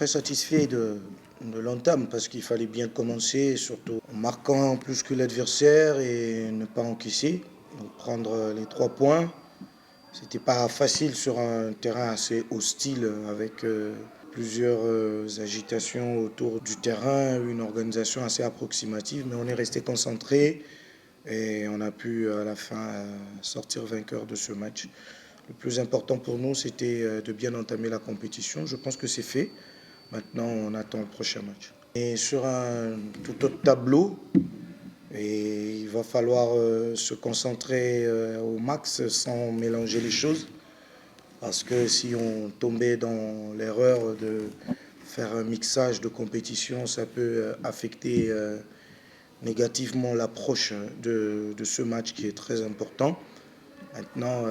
très satisfait de l'entame parce qu'il fallait bien commencer, surtout en marquant plus que l'adversaire et ne pas encaisser, donc prendre les 3 points. C'était pas facile sur un terrain assez hostile avec plusieurs agitations autour du terrain, une organisation assez approximative, mais on est resté concentré et on a pu à la fin sortir vainqueur de ce match. Le plus important pour nous, c'était de bien entamer la compétition. Je pense que c'est fait. Maintenant, on attend le prochain match. Et sur un tout autre tableau, et il va falloir se concentrer au max sans mélanger les choses. Parce que si on tombait dans l'erreur de faire un mixage de compétition, ça peut affecter négativement l'approche de ce match qui est très important. Maintenant,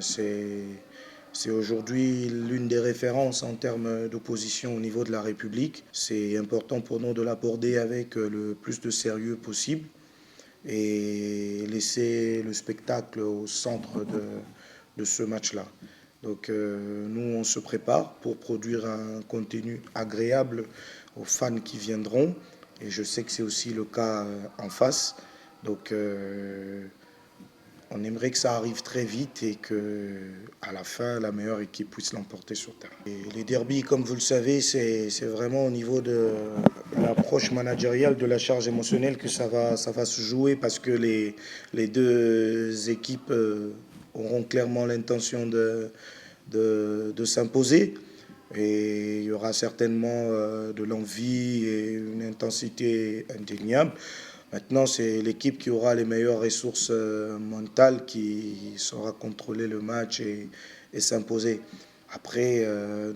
c'est aujourd'hui l'une des références en termes d'opposition au niveau de la République. C'est important pour nous de l'aborder avec le plus de sérieux possible et laisser le spectacle au centre de ce match-là. Donc nous, on se prépare pour produire un contenu agréable aux fans qui viendront. Et je sais que c'est aussi le cas en face. Donc on aimerait que ça arrive très vite et que à la fin, la meilleure équipe puisse l'emporter sur terre. Et les derbies, comme vous le savez, c'est vraiment au niveau de l'approche managériale, de la charge émotionnelle que ça va se jouer parce que les deux équipes auront clairement l'intention de s'imposer. Et il y aura certainement de l'envie et une intensité indéniable. Maintenant, c'est l'équipe qui aura les meilleures ressources mentales qui saura contrôler le match et s'imposer. Après,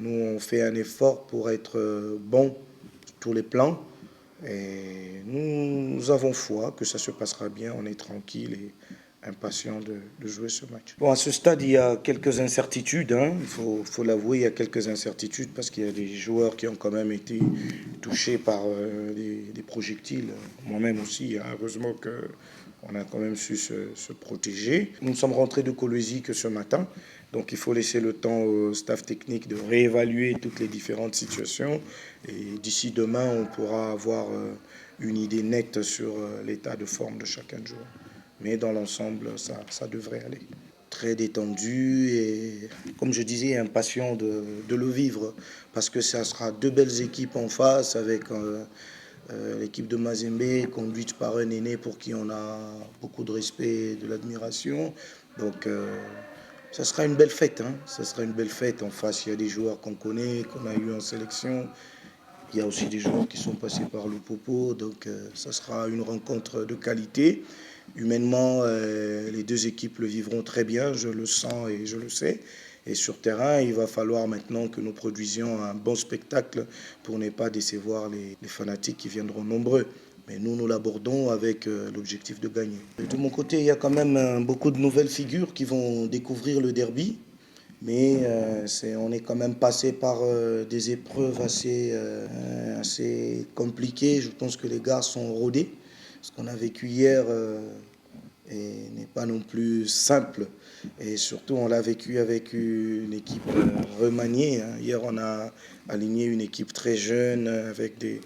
nous, on fait un effort pour être bon sur tous les plans. Et nous avons foi que ça se passera bien. On est tranquille et impatient de jouer ce match. Bon, à ce stade, il y a quelques incertitudes. Il faut l'avouer, il y a quelques incertitudes parce qu'il y a des joueurs qui ont quand même été touchés par des projectiles. Moi-même aussi, heureusement qu'on a quand même su se protéger. Nous sommes rentrés de Colosie que ce matin. Donc il faut laisser le temps au staff technique de réévaluer toutes les différentes situations. Et d'ici demain, on pourra avoir une idée nette sur l'état de forme de chacun de joueurs. Mais dans l'ensemble, ça devrait aller. Très détendu et, comme je disais, impatient de le vivre. Parce que ça sera deux belles équipes en face avec l'équipe de Mazembe conduite par un aîné pour qui on a beaucoup de respect et de l'admiration. Donc ça sera une belle fête. Ça sera une belle fête. En face, il y a des joueurs qu'on connaît, qu'on a eu en sélection. Il y a aussi des joueurs qui sont passés par le Popo. Donc ça sera une rencontre de qualité. Humainement, les deux équipes le vivront très bien, je le sens et je le sais. Et sur terrain, il va falloir maintenant que nous produisions un bon spectacle pour ne pas décevoir les fanatiques qui viendront nombreux. Mais nous l'abordons avec l'objectif de gagner. De mon côté, il y a quand même beaucoup de nouvelles figures qui vont découvrir le derby. Mais on est quand même passé par des épreuves assez compliquées. Je pense que les gars sont rodés. Ce qu'on a vécu hier n'est pas non plus simple. Et surtout, on l'a vécu avec une équipe remaniée. Hier, on a aligné une équipe très jeune avec des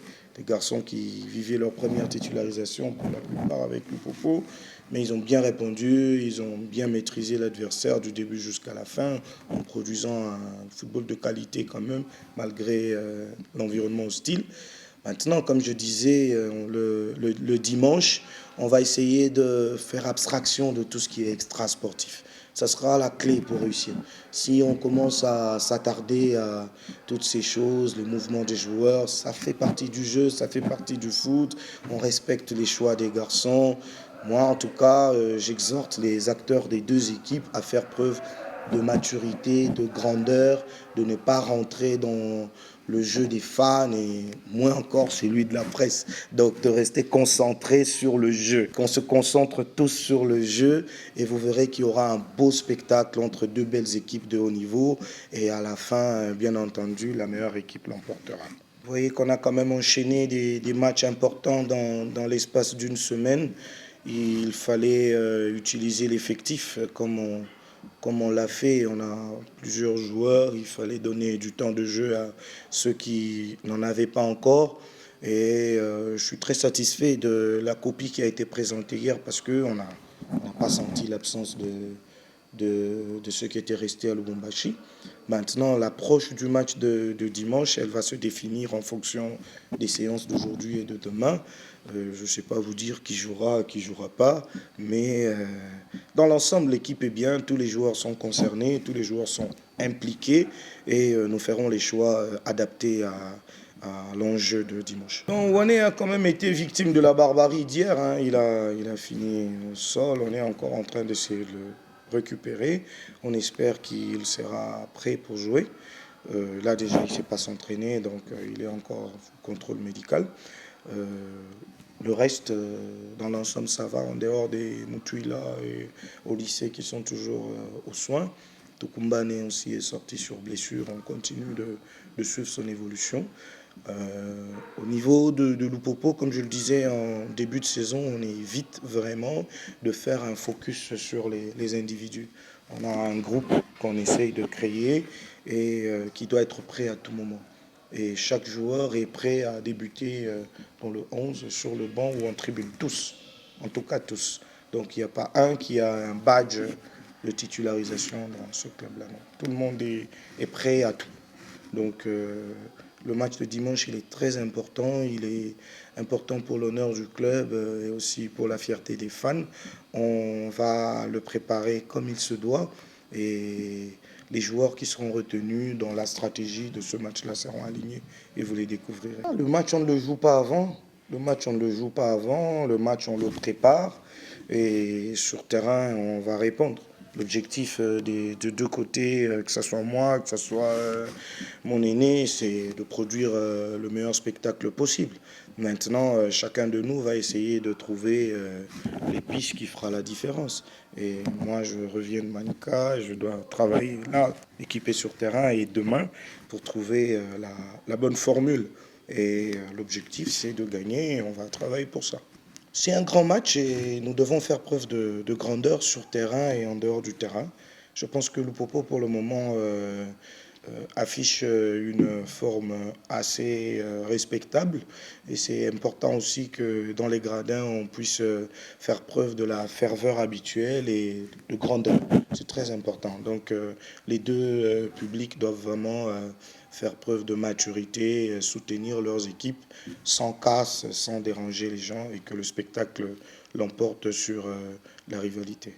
garçons qui vivaient leur première titularisation, pour la plupart avec le Popo. Mais ils ont bien répondu, ils ont bien maîtrisé l'adversaire du début jusqu'à la fin, en produisant un football de qualité quand même, malgré l'environnement hostile. Maintenant, comme je disais, le dimanche, on va essayer de faire abstraction de tout ce qui est extra-sportif. Ça sera la clé pour réussir. Si on commence à s'attarder à toutes ces choses, le mouvement des joueurs, ça fait partie du jeu, ça fait partie du foot. On respecte les choix des garçons. Moi, en tout cas, j'exhorte les acteurs des deux équipes à faire preuve de maturité, de grandeur, de ne pas rentrer dans le jeu des fans et moins encore celui de la presse. Donc de rester concentré sur le jeu. Qu'on se concentre tous sur le jeu et vous verrez qu'il y aura un beau spectacle entre deux belles équipes de haut niveau et à la fin, bien entendu, la meilleure équipe l'emportera. Vous voyez qu'on a quand même enchaîné des matchs importants dans l'espace d'une semaine. Il fallait utiliser l'effectif comme comme on l'a fait, on a plusieurs joueurs, il fallait donner du temps de jeu à ceux qui n'en avaient pas encore. Et je suis très satisfait de la copie qui a été présentée hier parce qu'on n'a pas senti l'absence de ceux qui étaient restés à Lubumbashi. Maintenant, l'approche du match de dimanche, elle va se définir en fonction des séances d'aujourd'hui et de demain. Je ne sais pas vous dire qui qui jouera pas, mais dans l'ensemble, l'équipe est bien, tous les joueurs sont concernés, tous les joueurs sont impliqués et nous ferons les choix adaptés à l'enjeu de dimanche. Wane a quand même été victime de la barbarie d'hier. Hein. Il a fini au sol. On est encore en train d'essayer de le récupérer. On espère qu'il sera prêt pour jouer. Là déjà, il ne sait pas s'entraîner, donc il est encore sous contrôle médical. Le reste, dans l'ensemble, ça va, en dehors des Mutuila et au lycée qui sont toujours aux soins. Tokumbane aussi est sorti sur blessure. On continue de suivre son évolution. Au niveau de Lupopo, comme je le disais en début de saison, on évite vraiment de faire un focus sur les individus. On a un groupe qu'on essaye de créer et qui doit être prêt à tout moment. Et chaque joueur est prêt à débuter dans le 11, sur le banc ou en tribune. Tous, en tout cas tous. Donc il n'y a pas un qui a un badge de titularisation dans ce club-là. Tout le monde est prêt à tout. Donc le match de dimanche, il est très important. Il est important pour l'honneur du club et aussi pour la fierté des fans. On va le préparer comme il se doit. Et les joueurs qui seront retenus dans la stratégie de ce match-là seront alignés et vous les découvrirez. Le match, on ne le joue pas avant. Le match, on ne le joue pas avant. Le match, on le prépare. Et sur terrain, on va répondre. L'objectif de deux côtés, que ce soit moi, que ce soit mon aîné, c'est de produire le meilleur spectacle possible. Maintenant, chacun de nous va essayer de trouver les pistes qui fera la différence. Et moi, je reviens de Manica, je dois travailler là, équipé sur terrain et demain pour trouver la bonne formule. Et l'objectif, c'est de gagner et on va travailler pour ça. C'est un grand match et nous devons faire preuve de grandeur sur terrain et en dehors du terrain. Je pense que Lupopo, pour le moment, affiche une forme assez respectable et c'est important aussi que dans les gradins, on puisse faire preuve de la ferveur habituelle et de grandeur. C'est très important. Donc les deux publics doivent vraiment faire preuve de maturité, soutenir leurs équipes sans casse, sans déranger les gens et que le spectacle l'emporte sur la rivalité.